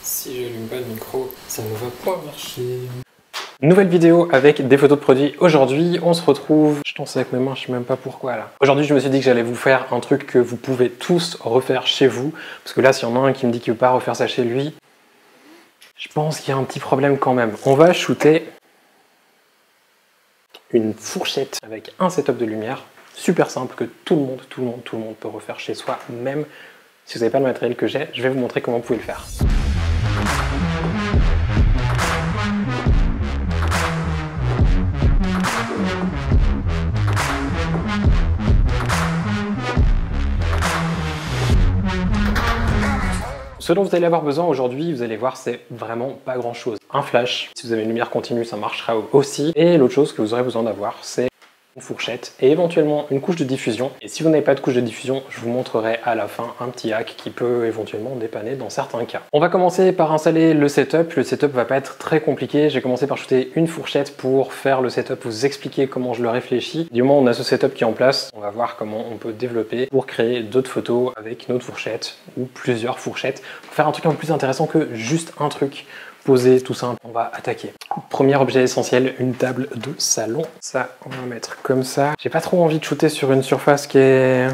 Si j'allume pas le micro, ça ne va pas marcher. Nouvelle vidéo avec des photos de produits. Aujourd'hui, on se retrouve... Je danse avec mes mains, je sais même pas pourquoi là. Aujourd'hui, je me suis dit que j'allais vous faire un truc que vous pouvez tous refaire chez vous. Parce que là, s'il y en a un qui me dit qu'il veut pas refaire ça chez lui, je pense qu'il y a un petit problème quand même. On va shooter une fourchette avec un setup de lumière. Super simple que tout le monde peut refaire chez soi. Même si vous n'avez pas le matériel que j'ai, je vais vous montrer comment vous pouvez le faire. Ce dont vous allez avoir besoin aujourd'hui, vous allez voir, c'est vraiment pas grand chose. Un flash, si vous avez une lumière continue, ça marchera aussi. Et l'autre chose que vous aurez besoin d'avoir, c'est une fourchette et éventuellement une couche de diffusion. Et si vous n'avez pas de couche de diffusion, je vous montrerai à la fin un petit hack qui peut éventuellement dépanner dans certains cas. On va commencer par installer le setup. Le setup va pas être très compliqué. J'ai commencé par shooter une fourchette pour faire le setup, vous expliquer comment je le réfléchis. Du moment où on a ce setup qui est en place, on va voir comment on peut développer pour créer d'autres photos avec une autre fourchette ou plusieurs fourchettes. Pour faire un truc un peu plus intéressant que juste un truc posé tout simple. On va attaquer. Premier objet essentiel, une table de salon. Ça, on va mettre comme ça. J'ai pas trop envie de shooter sur une surface qui est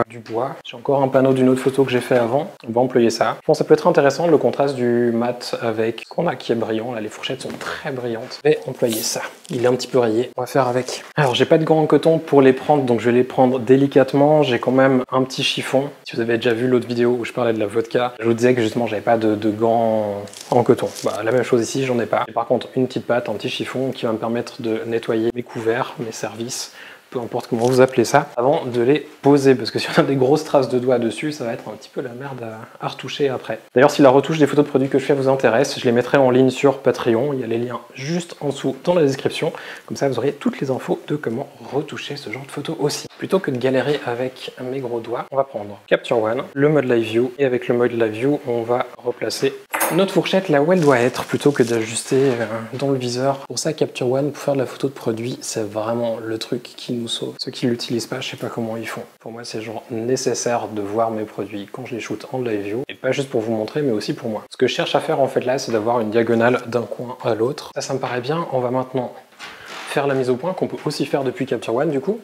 du bois. J'ai encore un panneau d'une autre photo que j'ai fait avant. On va employer ça. Je pense que ça peut être intéressant, le contraste du mat avec ce qu'on a qui est brillant. Là, les fourchettes sont très brillantes. Je vais employer ça. Il est un petit peu rayé. On va faire avec. Alors, j'ai pas de gants en coton pour les prendre, donc je vais les prendre délicatement. J'ai quand même un petit chiffon. Si vous avez déjà vu l'autre vidéo où je parlais de la vodka, je vous disais que justement, j'avais pas de gants en coton. Bah, la même chose ici, j'en ai pas. Et par contre, une petite pâte, un petit chiffon qui va me permettre de nettoyer mes couverts, mes services, peu importe comment vous appelez ça, avant de les poser. Parce que si on a des grosses traces de doigts dessus, ça va être un petit peu la merde à retoucher après. D'ailleurs, si la retouche des photos de produits que je fais vous intéresse, je les mettrai en ligne sur Patreon. Il y a les liens juste en dessous dans la description. Comme ça, vous aurez toutes les infos de comment retoucher ce genre de photos aussi. Plutôt que de galérer avec mes gros doigts, on va prendre Capture One, le mode Live View. Et avec le mode Live View, on va replacer notre fourchette là où elle doit être, plutôt que d'ajuster dans le viseur. Pour ça, Capture One, pour faire de la photo de produit, c'est vraiment le truc qui nous sauve. Ceux qui l'utilisent pas, je sais pas comment ils font. Pour moi, c'est genre nécessaire de voir mes produits quand je les shoot en live view, et pas juste pour vous montrer, mais aussi pour moi. Ce que je cherche à faire en fait là, c'est d'avoir une diagonale d'un coin à l'autre. Ça me paraît bien. On va maintenant faire la mise au point, qu'on peut aussi faire depuis Capture One du coup.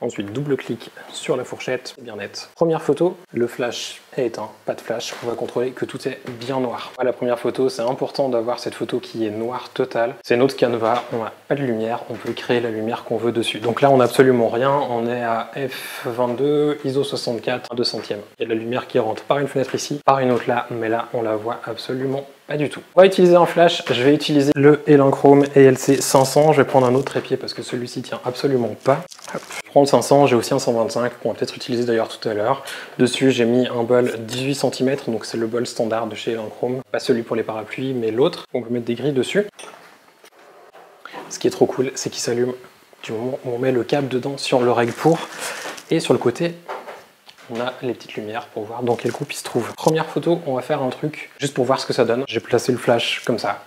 Ensuite, double-clic sur la fourchette, bien net. Première photo, le flash est éteint, pas de flash. On va contrôler que tout est bien noir. La première photo, c'est important d'avoir cette photo qui est noire totale. C'est notre canevas, on n'a pas de lumière, on peut créer la lumière qu'on veut dessus. Donc là, on n'a absolument rien, on est à f22, ISO 64, 1/2 centième. Il y a de la lumière qui rentre par une fenêtre ici, par une autre là, mais là, on la voit absolument pas du tout. On va utiliser un flash, je vais utiliser le Elinchrom ELC 500. Je vais prendre un autre trépied parce que celui-ci tient absolument pas. Hop. Je prends le 500, j'ai aussi un 125 qu'on va peut-être utiliser d'ailleurs tout à l'heure. Dessus, j'ai mis un bol 18 cm, donc c'est le bol standard de chez Elinchrom. Pas celui pour les parapluies, mais l'autre. On peut mettre des grilles dessus. Ce qui est trop cool, c'est qu'il s'allume du moment où on met le câble dedans si on le règle pour. Et sur le côté, on a les petites lumières pour voir dans quel groupe il se trouve. Première photo, on va faire un truc juste pour voir ce que ça donne. J'ai placé le flash comme ça.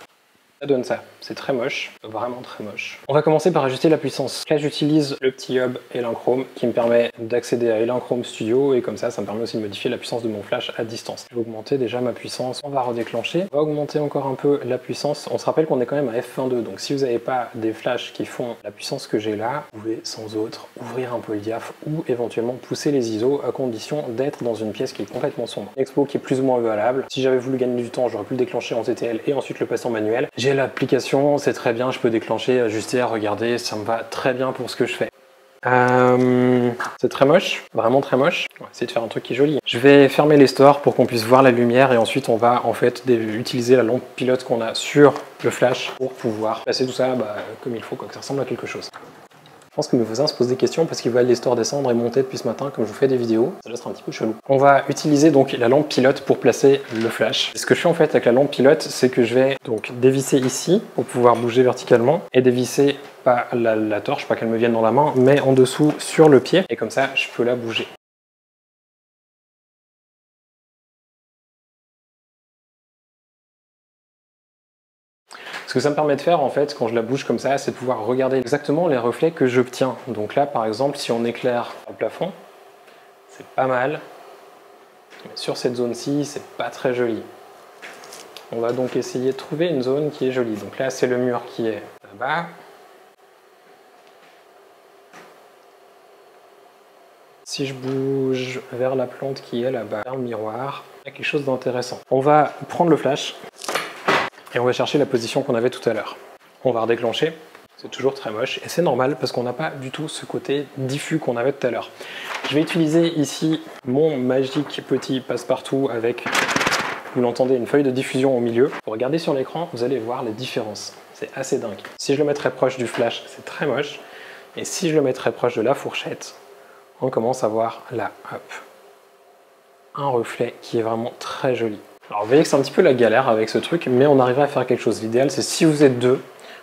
Ça donne ça. C'est très moche, vraiment très moche. On va commencer par ajuster la puissance. Là, j'utilise le petit hub Elinchrom qui me permet d'accéder à Elinchrom Studio, et comme ça, ça me permet aussi de modifier la puissance de mon flash à distance. Je vais augmenter déjà ma puissance. On va redéclencher. On va augmenter encore un peu la puissance. On se rappelle qu'on est quand même à f22, donc si vous n'avez pas des flashs qui font la puissance que j'ai là, vous pouvez sans autre ouvrir un peu le diaph ou éventuellement pousser les ISO à condition d'être dans une pièce qui est complètement sombre. Expo qui est plus ou moins valable. Si j'avais voulu gagner du temps, j'aurais pu le déclencher en TTL et ensuite le passer en manuel. J'ai l'application, c'est très bien, je peux déclencher, ajuster, à regarder, ça me va très bien pour ce que je fais. C'est très moche, vraiment très moche. On va essayer de faire un truc qui est joli. Je vais fermer les stores pour qu'on puisse voir la lumière, et ensuite on va en fait utiliser la lampe pilote qu'on a sur le flash pour pouvoir passer tout ça comme il faut, quoi, que ça ressemble à quelque chose. Je pense que mes voisins se posent des questions parce qu'ils voient les stores descendre et monter depuis ce matin comme je vous fais des vidéos. Ça doit être un petit peu chelou. On va utiliser donc la lampe pilote pour placer le flash. Ce que je fais en fait avec la lampe pilote, c'est que je vais donc dévisser ici pour pouvoir bouger verticalement et dévisser pas la torche, pas qu'elle me vienne dans la main, mais en dessous sur le pied, et comme ça je peux la bouger. Ce que ça me permet de faire en fait quand je la bouge comme ça, c'est de pouvoir regarder exactement les reflets que j'obtiens. Donc là par exemple, si on éclaire le plafond, c'est pas mal. Mais sur cette zone-ci, c'est pas très joli. On va donc essayer de trouver une zone qui est jolie. Donc là, c'est le mur qui est là-bas. Si je bouge vers la plante qui est là-bas, vers le miroir, il y a quelque chose d'intéressant. On va prendre le flash et on va chercher la position qu'on avait tout à l'heure. On va redéclencher. C'est toujours très moche et c'est normal parce qu'on n'a pas du tout ce côté diffus qu'on avait tout à l'heure. Je vais utiliser ici mon magique petit passe-partout avec... Vous l'entendez, une feuille de diffusion au milieu. Pour regarder sur l'écran, vous allez voir les différences. C'est assez dingue. Si je le mets très proche du flash, c'est très moche. Et si je le mets très proche de la fourchette, on commence à voir là, hop, un reflet qui est vraiment très joli. Alors vous voyez que c'est un petit peu la galère avec ce truc, mais on arrive à faire quelque chose. L'idéal, c'est si vous êtes deux,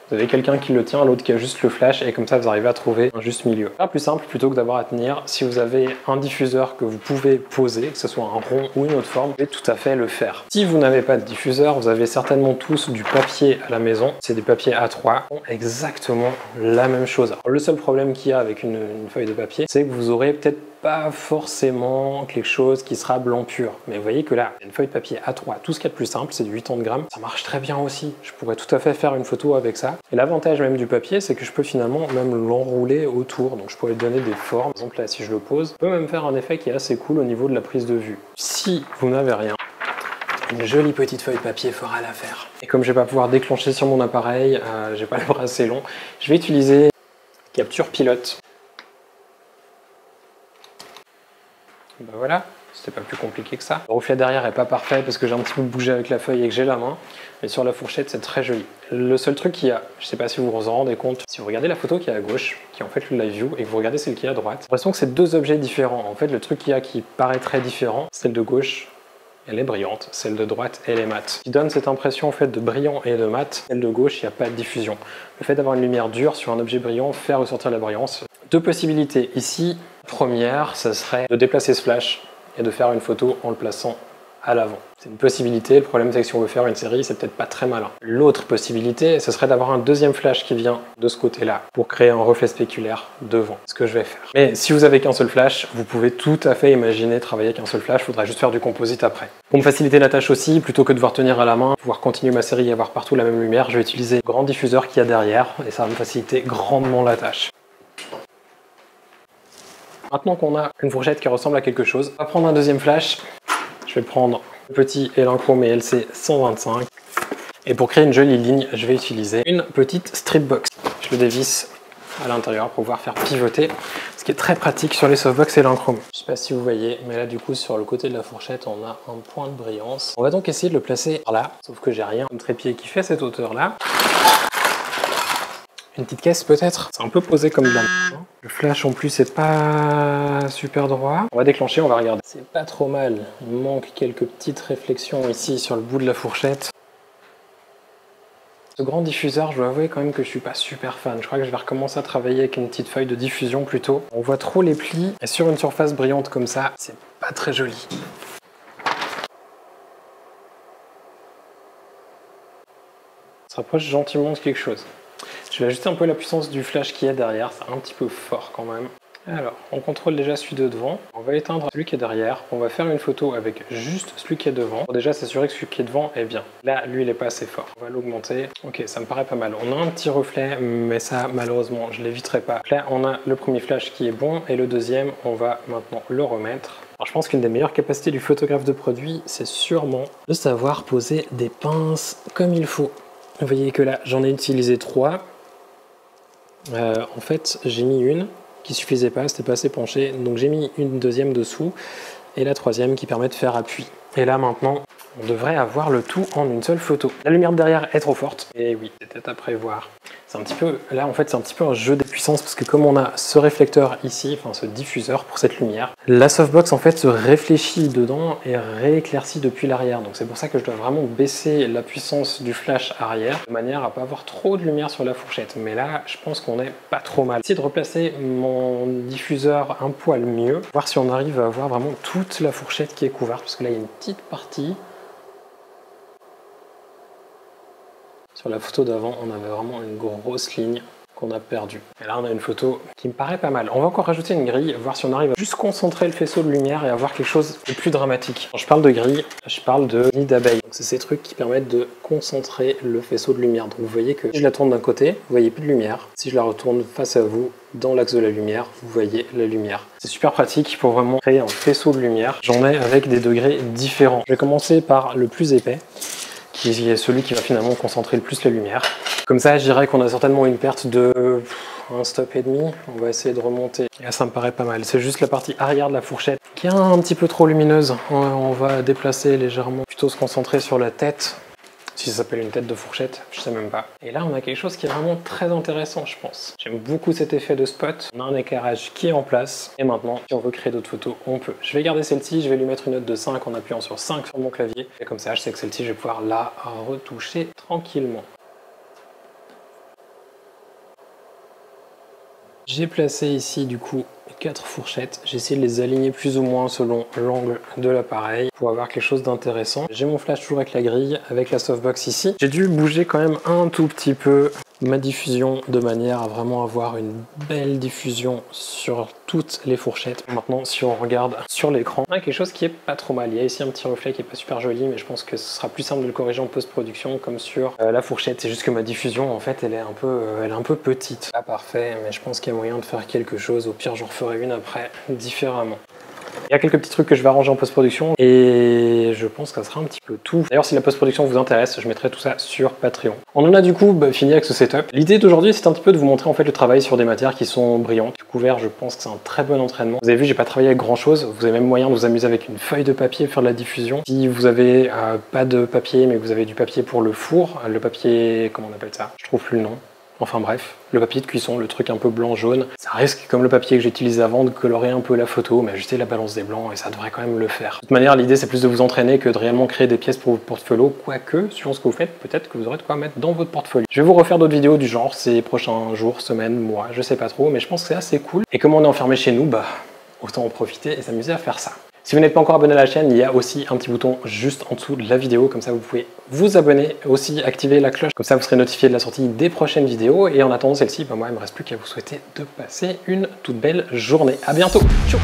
vous avez quelqu'un qui le tient, l'autre qui a juste le flash, et comme ça vous arrivez à trouver un juste milieu. C'est plus simple, plutôt que d'avoir à tenir, si vous avez un diffuseur que vous pouvez poser, que ce soit un rond ou une autre forme, vous pouvez tout à fait le faire. Si vous n'avez pas de diffuseur, vous avez certainement tous du papier à la maison. C'est des papiers A3, exactement la même chose. Alors, le seul problème qu'il y a avec une feuille de papier, c'est que vous aurez peut-être pas forcément quelque chose qui sera blanc pur. Mais vous voyez que là, une feuille de papier A3, tout ce qu'il y a de plus simple, c'est du 80 grammes. Ça marche très bien aussi. Je pourrais tout à fait faire une photo avec ça. Et l'avantage même du papier, c'est que je peux finalement même l'enrouler autour. Donc je pourrais donner des formes. Par exemple là, si je le pose, je peux même faire un effet qui est assez cool au niveau de la prise de vue. Si vous n'avez rien, une jolie petite feuille de papier fera l'affaire. Et comme je vais pas pouvoir déclencher sur mon appareil, j'ai pas le bras assez long, je vais utiliser capture pilote. Ben voilà, c'était pas plus compliqué que ça. Le reflet derrière est pas parfait parce que j'ai un petit peu bougé avec la feuille et que j'ai la main, mais sur la fourchette c'est très joli. Le seul truc qu'il y a, je sais pas si vous vous en rendez compte, si vous regardez la photo qui est à gauche, qui est en fait le live view, et que vous regardez celle qui est à droite, j'ai l'impression que c'est deux objets différents. En fait, le truc qu'il y a qui paraît très différent, celle de gauche, elle est brillante, celle de droite, elle est mate. Ce qui donne cette impression en fait de brillant et de mat, celle de gauche, il n'y a pas de diffusion. Le fait d'avoir une lumière dure sur un objet brillant fait ressortir la brillance. Deux possibilités ici. Première, ce serait de déplacer ce flash et de faire une photo en le plaçant à l'avant. C'est une possibilité, le problème c'est que si on veut faire une série, c'est peut-être pas très malin. L'autre possibilité, ce serait d'avoir un deuxième flash qui vient de ce côté-là pour créer un reflet spéculaire devant, ce que je vais faire. Mais si vous avez qu'un seul flash, vous pouvez tout à fait imaginer travailler avec un seul flash, il faudra juste faire du composite après. Pour me faciliter la tâche aussi, plutôt que de devoir tenir à la main, pouvoir continuer ma série et avoir partout la même lumière, je vais utiliser le grand diffuseur qu'il y a derrière et ça va me faciliter grandement la tâche. Maintenant qu'on a une fourchette qui ressemble à quelque chose, on va prendre un deuxième flash. Je vais prendre le petit Elinchrom LC 125. Et pour créer une jolie ligne, je vais utiliser une petite strip box. Je le dévisse à l'intérieur pour pouvoir faire pivoter, ce qui est très pratique sur les softbox Elinchrom. Je ne sais pas si vous voyez, mais là du coup sur le côté de la fourchette, on a un point de brillance. On va donc essayer de le placer par là, sauf que j'ai rien comme trépied qui fait cette hauteur là. Une petite caisse peut-être. C'est un peu posé comme de la merde. Le flash en plus c'est pas super droit. On va déclencher, on va regarder. C'est pas trop mal. Il manque quelques petites réflexions ici sur le bout de la fourchette. Ce grand diffuseur, je dois avouer quand même que je suis pas super fan. Je crois que je vais recommencer à travailler avec une petite feuille de diffusion plutôt. On voit trop les plis et sur une surface brillante comme ça, c'est pas très joli. On se rapproche gentiment de quelque chose. Je vais ajuster un peu la puissance du flash qui est derrière, c'est un petit peu fort quand même. Alors, on contrôle déjà celui de devant, on va éteindre celui qui est derrière, on va faire une photo avec juste celui qui est devant, pour déjà s'assurer que celui qui est devant est bien. Là, lui, il n'est pas assez fort. On va l'augmenter. Ok, ça me paraît pas mal. On a un petit reflet, mais ça, malheureusement, je ne l'éviterai pas. Là, on a le premier flash qui est bon, et le deuxième, on va maintenant le remettre. Alors, je pense qu'une des meilleures capacités du photographe de produit, c'est sûrement de savoir poser des pinces comme il faut. Vous voyez que là, j'en ai utilisé 3. En fait, j'ai mis une qui suffisait pas, c'était pas assez penché, donc j'ai mis une deuxième dessous et la troisième qui permet de faire appui. Et là maintenant, on devrait avoir le tout en une seule photo. La lumière de derrière est trop forte, et oui, c'était à prévoir. C'est un petit peu, là en fait c'est un petit peu un jeu des puissances parce que comme on a ce réflecteur ici, enfin ce diffuseur pour cette lumière, la softbox en fait se réfléchit dedans et rééclaircit depuis l'arrière. Donc c'est pour ça que je dois vraiment baisser la puissance du flash arrière de manière à pas avoir trop de lumière sur la fourchette. Mais là je pense qu'on est pas trop mal. J'essaie de replacer mon diffuseur un poil mieux, voir si on arrive à avoir vraiment toute la fourchette qui est couverte parce que là il y a une petite partie. Sur la photo d'avant, on avait vraiment une grosse ligne qu'on a perdu. Et là, on a une photo qui me paraît pas mal. On va encore rajouter une grille, voir si on arrive à juste concentrer le faisceau de lumière et avoir quelque chose de plus dramatique. Quand je parle de grille, je parle de nid d'abeille. C'est ces trucs qui permettent de concentrer le faisceau de lumière. Donc vous voyez que si je la tourne d'un côté, vous voyez plus de lumière. Si je la retourne face à vous, dans l'axe de la lumière, vous voyez la lumière. C'est super pratique pour vraiment créer un faisceau de lumière. J'en ai avec des degrés différents. Je vais commencer par le plus épais, qui est celui qui va finalement concentrer le plus la lumière. Comme ça, je dirais qu'on a certainement une perte de un stop et demi. On va essayer de remonter. Et là, ça me paraît pas mal. C'est juste la partie arrière de la fourchette qui est un petit peu trop lumineuse. On va déplacer légèrement, plutôt se concentrer sur la tête. Si ça s'appelle une tête de fourchette, je sais même pas. Et là, on a quelque chose qui est vraiment très intéressant, je pense. J'aime beaucoup cet effet de spot. On a un éclairage qui est en place. Et maintenant, si on veut créer d'autres photos, on peut. Je vais garder celle-ci, je vais lui mettre une note de 5 en appuyant sur 5 sur mon clavier. Et comme ça, je sais que celle-ci, je vais pouvoir la retoucher tranquillement. J'ai placé ici, du coup, 4 fourchettes. J'ai essayé de les aligner plus ou moins selon l'angle de l'appareil pour avoir quelque chose d'intéressant. J'ai mon flash toujours avec la grille, avec la softbox ici. J'ai dû bouger quand même un tout petit peu ma diffusion de manière à vraiment avoir une belle diffusion sur toutes les fourchettes. Maintenant, si on regarde sur l'écran, on a quelque chose qui est pas trop mal. Il y a ici un petit reflet qui est pas super joli, mais je pense que ce sera plus simple de le corriger en post-production comme sur la fourchette. C'est juste que ma diffusion, en fait, elle est un peu petite. Pas parfait, mais je pense qu'il y a moyen de faire quelque chose. Au pire, j'en referai une après différemment. Il y a quelques petits trucs que je vais arranger en post-production et je pense que ça sera un petit peu tout. D'ailleurs, si la post-production vous intéresse, je mettrai tout ça sur Patreon. On en a du coup fini avec ce setup. L'idée d'aujourd'hui, c'est un petit peu de vous montrer en fait le travail sur des matières qui sont brillantes. Le couvert, je pense que c'est un très bon entraînement. Vous avez vu, j'ai pas travaillé avec grand chose. Vous avez même moyen de vous amuser avec une feuille de papier, faire de la diffusion. Si vous avez pas de papier, mais que vous avez du papier pour le four, le papier, comment on appelle ça? Je trouve plus le nom. Enfin bref, le papier de cuisson, le truc un peu blanc-jaune, ça risque, comme le papier que j'ai utilisé avant, de colorer un peu la photo, mais ajuster la balance des blancs et ça devrait quand même le faire. De toute manière, l'idée c'est plus de vous entraîner que de réellement créer des pièces pour votre portfolio, quoique, suivant ce que vous faites, peut-être que vous aurez de quoi mettre dans votre portfolio. Je vais vous refaire d'autres vidéos du genre ces prochains jours, semaines, mois, je sais pas trop, mais je pense que c'est assez cool. Et comme on est enfermé chez nous, autant en profiter et s'amuser à faire ça. Si vous n'êtes pas encore abonné à la chaîne, il y a aussi un petit bouton juste en dessous de la vidéo, comme ça vous pouvez vous abonner, aussi activer la cloche, comme ça vous serez notifié de la sortie des prochaines vidéos. Et en attendant celle-ci, moi il me reste plus qu'à vous souhaiter de passer une toute belle journée. À bientôt. Ciao.